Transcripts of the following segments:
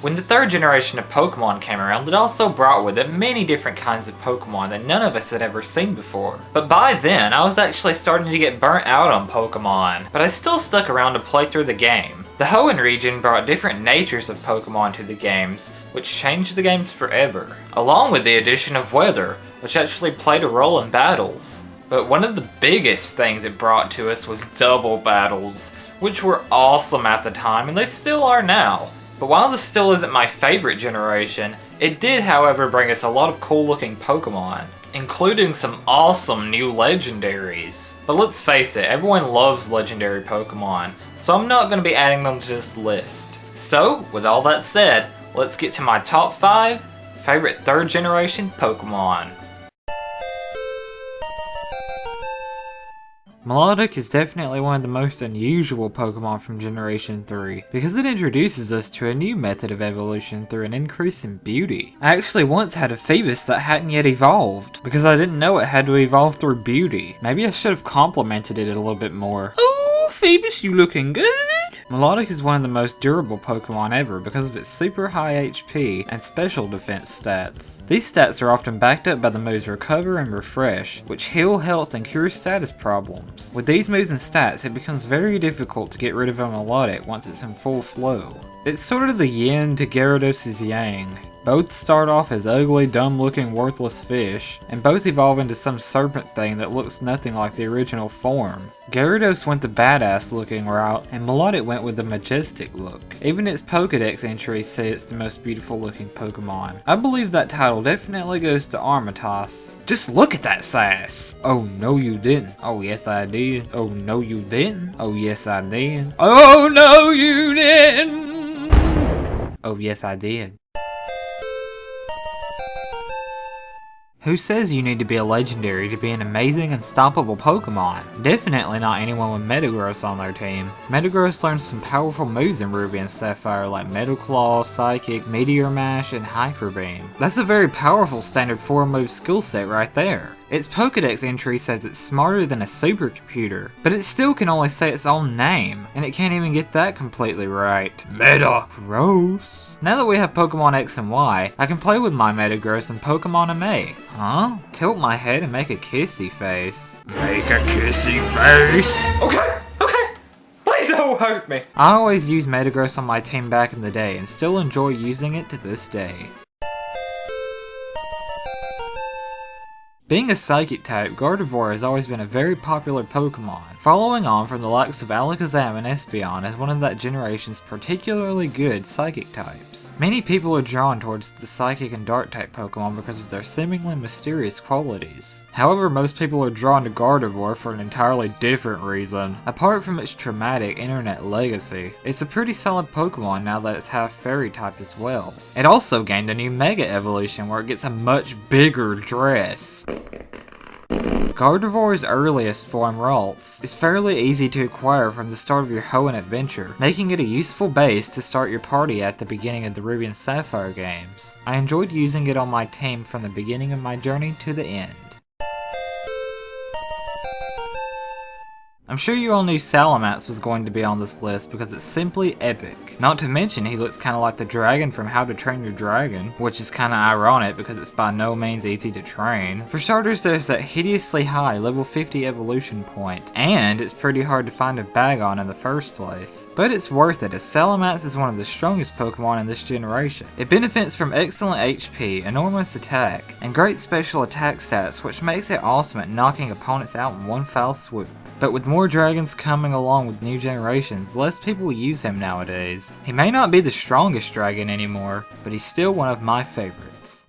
When the third generation of Pokemon came around, it also brought with it many different kinds of Pokemon that none of us had ever seen before. But by then, I was actually starting to get burnt out on Pokemon, but I still stuck around to play through the game. The Hoenn region brought different natures of Pokemon to the games, which changed the games forever, along with the addition of weather, which actually played a role in battles. But one of the biggest things it brought to us was double battles, which were awesome at the time, and they still are now. But while this still isn't my favorite generation, it did however bring us a lot of cool looking Pokemon, including some awesome new legendaries. But let's face it, everyone loves legendary Pokemon, so I'm not going to be adding them to this list. So, with all that said, let's get to my top 5 favorite 3rd generation Pokemon. Milotic is definitely one of the most unusual Pokemon from Generation 3, because it introduces us to a new method of evolution through an increase in beauty. I actually once had a Phoebus that hadn't yet evolved, because I didn't know it had to evolve through beauty. Maybe I should have complimented it a little bit more. Oh, Phoebus, you looking good? Milotic is one of the most durable Pokemon ever because of its super high HP and special defense stats. These stats are often backed up by the moves Recover and Refresh, which heal health and cure status problems. With these moves and stats, it becomes very difficult to get rid of a Milotic once it's in full flow. It's sort of the yin to Gyarados' yang. Both start off as ugly, dumb-looking, worthless fish, and both evolve into some serpent thing that looks nothing like the original form. Gyarados went the badass-looking route, and Milotic went with the majestic look. Even its Pokédex entries say it's the most beautiful-looking Pokemon. I believe that title definitely goes to Armatos. Just look at that sass! Oh no you didn't. Oh yes I did. Oh no you didn't. Oh yes I did. Oh no you didn't! Oh yes I did. Who says you need to be a legendary to be an amazing, unstoppable Pokemon? Definitely not anyone with Metagross on their team. Metagross learns some powerful moves in Ruby and Sapphire like Metal Claw, Psychic, Meteor Mash, and Hyper Beam. That's a very powerful standard 4-move skill set right there. Its Pokédex entry says it's smarter than a supercomputer, but it still can only say its own name, and it can't even get that completely right. Metagross. Now that we have Pokemon X and Y, I can play with my Metagross and Pokemon MA. Huh? Tilt my head and make a kissy face. Make a kissy face! Okay! Please don't hurt me! I always used Metagross on my team back in the day, and still enjoy using it to this day. Being a Psychic type, Gardevoir has always been a very popular Pokemon, following on from the likes of Alakazam and Espeon as one of that generation's particularly good Psychic types. Many people are drawn towards the Psychic and Dark type Pokemon because of their seemingly mysterious qualities. However, most people are drawn to Gardevoir for an entirely different reason. Apart from its traumatic internet legacy, it's a pretty solid Pokemon now that it's half Fairy type as well. It also gained a new Mega Evolution where it gets a much bigger dress. Gardevoir's earliest form, Ralts, is fairly easy to acquire from the start of your Hoenn adventure, making it a useful base to start your party at the beginning of the Ruby and Sapphire games. I enjoyed using it on my team from the beginning of my journey to the end. I'm sure you all knew Salamis was going to be on this list because it's simply epic. Not to mention he looks kinda like the dragon from How to Train Your Dragon, which is kinda ironic because it's by no means easy to train. For starters, there's that hideously high level 50 evolution point, and it's pretty hard to find a bag on in the first place. But it's worth it as Salamis is one of the strongest Pokemon in this generation. It benefits from excellent HP, enormous attack, and great special attack stats which makes it awesome at knocking opponents out in one foul swoop. But with more dragons coming along with new generations, less people use him nowadays. He may not be the strongest dragon anymore, but he's still one of my favorites.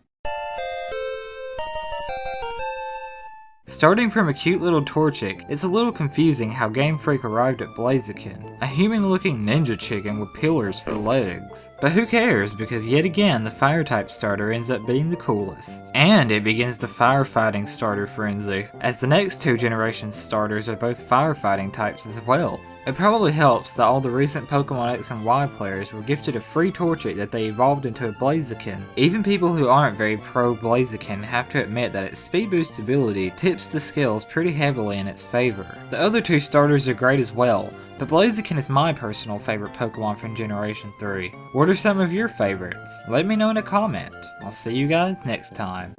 Starting from a cute little Torchic, it's a little confusing how Game Freak arrived at Blaziken, a human-looking ninja chicken with pillars for legs. But who cares, because yet again the Fire-type starter ends up being the coolest. And it begins the firefighting starter frenzy, as the next 2 generations starters are both firefighting types as well. It probably helps that all the recent Pokemon X and Y players were gifted a free Torchic that they evolved into a Blaziken. Even people who aren't very pro Blaziken have to admit that its speed boost ability tips the scales pretty heavily in its favor. The other two starters are great as well, but Blaziken is my personal favorite Pokemon from Generation 3. What are some of your favorites? Let me know in a comment. I'll see you guys next time.